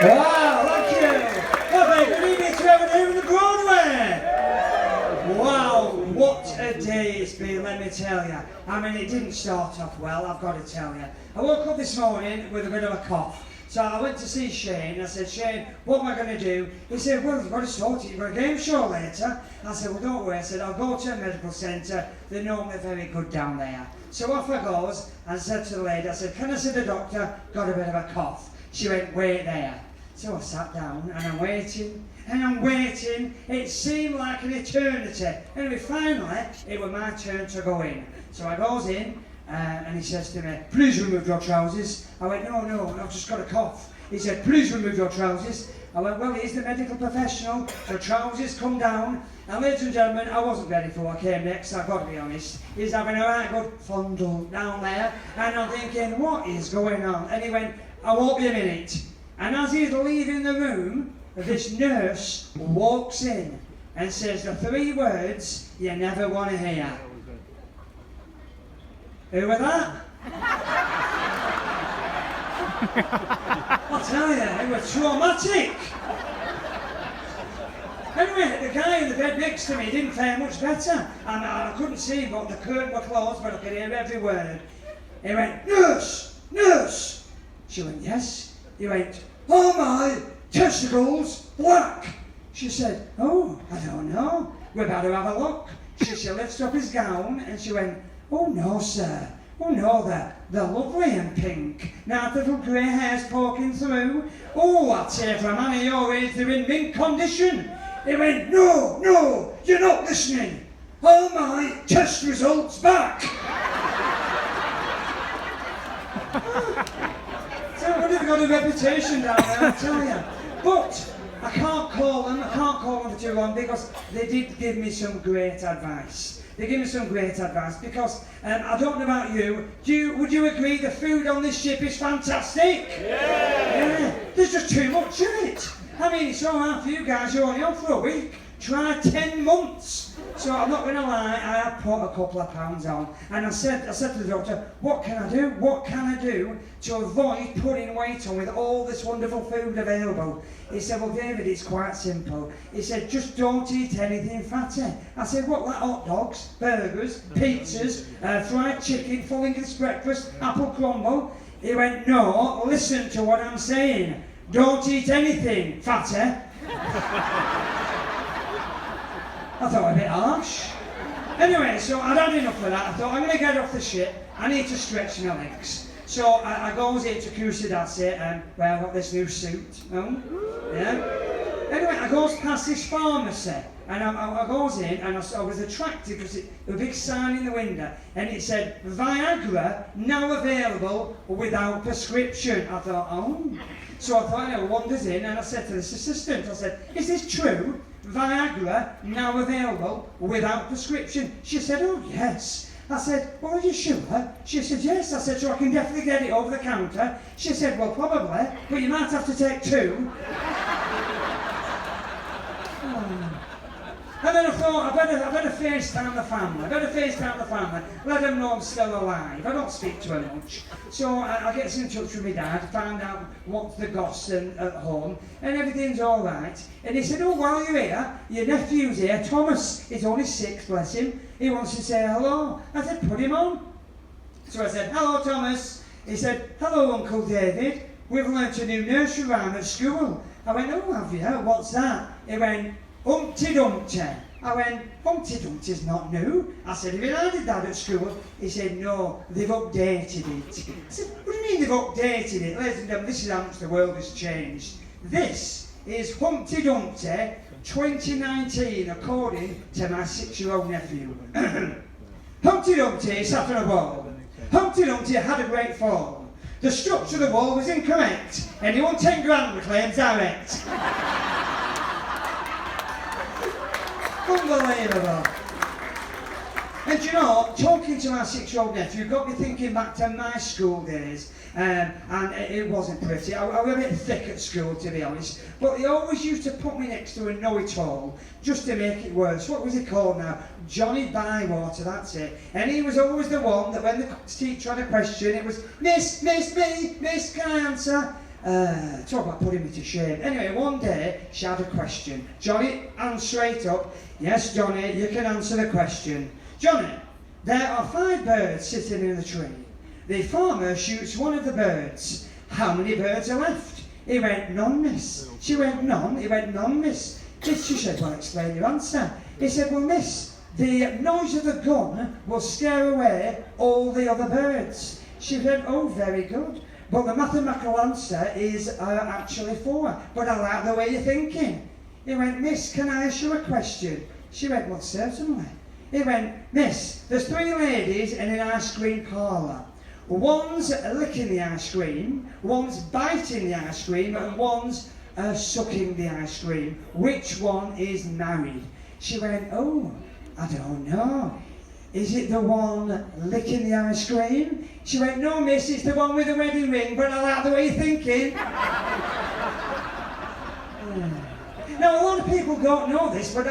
Wow, thank you. Well, good evening to everyone here in the Broadway. Wow, what a day it's been, let me tell you. I mean, it didn't start off well, I've got to tell you. I woke up this morning with a bit of a cough. So I went to see Shane. I said, Shane, what am I going to do? He said, well, you've got to sort it. You've got a game show later. I said, well, don't worry. I said, I'll go to a medical centre. They're normally very good down there. So off I goes, and I said to the lady, I said, can I see the doctor? Got a bit of a cough. She went, wait there. So I sat down, and I'm waiting, and I'm waiting. It seemed like an eternity. Anyway, finally, it was my turn to go in. So I goes in, and he says to me, please remove your trousers. I went, no, I've just got a cough. He said, please remove your trousers. I went, well, he's the medical professional. The trousers come down. And ladies and gentlemen, I wasn't ready for what came next, I've got to be honest. He's having a right good fondle down there. And I'm thinking, what is going on? And he went, I won't be a minute. And as he's leaving the room, this nurse walks in and says the three words you never want to hear. Who was that? I'll tell you, it was traumatic. Anyway, the guy in the bed next to me didn't fare much better. I couldn't see him, but the curtain was closed, but I could hear every word. He went, nurse, nurse. She went, yes. He went, oh my testicles, black. She said, oh, I don't know. We better have a look. She lifts up his gown and she went, oh no, sir. Oh no, they're lovely and pink. Now the little grey hair's poking through. Oh, I'd say for a man of your age, they're in mint condition. He went, no, you're not listening. Oh my test results back. So I would have got a reputation down there, I tell you. But I can't call them for too long because they did give me some great advice. They gave me some great advice because I don't know about you. Would you agree the food on this ship is fantastic? Yeah. There's just too much in it. I mean, it's all right for you guys. You're only on for a week. Try 10 months. So I'm not going to lie. I have put a couple of pounds on, and I said to the doctor, what can I do? What can I do to avoid putting weight on with all this wonderful food available? He said, well, David, it's quite simple. He said, just don't eat anything fatty. I said, what, like hot dogs, burgers, pizzas, fried chicken, full English breakfast, apple crumble? He went, no, listen to what I'm saying. Don't eat anything fatty. I thought a bit harsh. Anyway, so I'd had enough of that. I thought, I'm going to get off the ship. I need to stretch my legs. So I goes into Kusadasi and well, I've got this new suit. Yeah. Anyway, I goes past this pharmacy and I goes in and I was attracted because there was a big sign in the window and it said, Viagra now available without prescription. I thought, oh. So I thought, I wanders in and I said to this assistant, I said, is this true? Viagra now available without prescription. She said, oh yes. I said, well, are you sure? She said, yes. I said, so I can definitely get it over the counter. She said, well, probably, but you might have to take 2. And then I thought, I better FaceTime the family. Let them know I'm still alive. I don't speak to her much. So I get in touch with my dad, find out what's the gossip at home, and everything's all right. And he said, oh, while you're here, your nephew's here, Thomas. He's only 6, bless him. He wants to say hello. I said, put him on. So I said, hello, Thomas. He said, hello, Uncle David. We've learnt a new nursery rhyme at school. I went, oh, have you? What's that? He went, Humpty Dumpty. I went, Humpty Dumpty's not new. I said, have you added that at school? He said, no, they've updated it. I said, what do you mean they've updated it? Ladies and gentlemen, this is how much the world has changed. This is Humpty Dumpty 2019, according to my 6-year-old nephew. Humpty Dumpty sat on a wall. Humpty Dumpty had a great fall. The structure of the wall was incorrect, and he won 10 grand with claims direct. Unbelievable. And you know, talking to my 6-year-old nephew got me thinking back to my school days. And it wasn't pretty. I was a bit thick at school, to be honest. But they always used to put me next to a know-it-all, just to make it worse. What was he called now? Johnny Bywater, that's it. And he was always the one that when the teacher had a question, it was, Miss, can I answer? Talk about putting me to shame. Anyway, one day she had a question. Johnny, and straight up, yes, Johnny, you can answer the question. Johnny, there are 5 birds sitting in the tree. The farmer shoots one of the birds. How many birds are left? He went, none, miss. She went, none? He went, none, miss. She said, well, explain your answer. He said, well, miss, the noise of the gun will scare away all the other birds. She said, oh, very good. But the mathematical answer is actually 4. But I like the way you're thinking. He went, miss, can I ask you a question? She went, well, certainly. He went, miss, there's 3 ladies in an ice cream parlour. One's licking the ice cream, one's biting the ice cream, and one's sucking the ice cream. Which one is married? She went, oh, I don't know. Is it the one licking the ice cream? She went, no, miss, it's the one with the wedding ring, but I like the way you're thinking. Now, a lot of people don't know this, but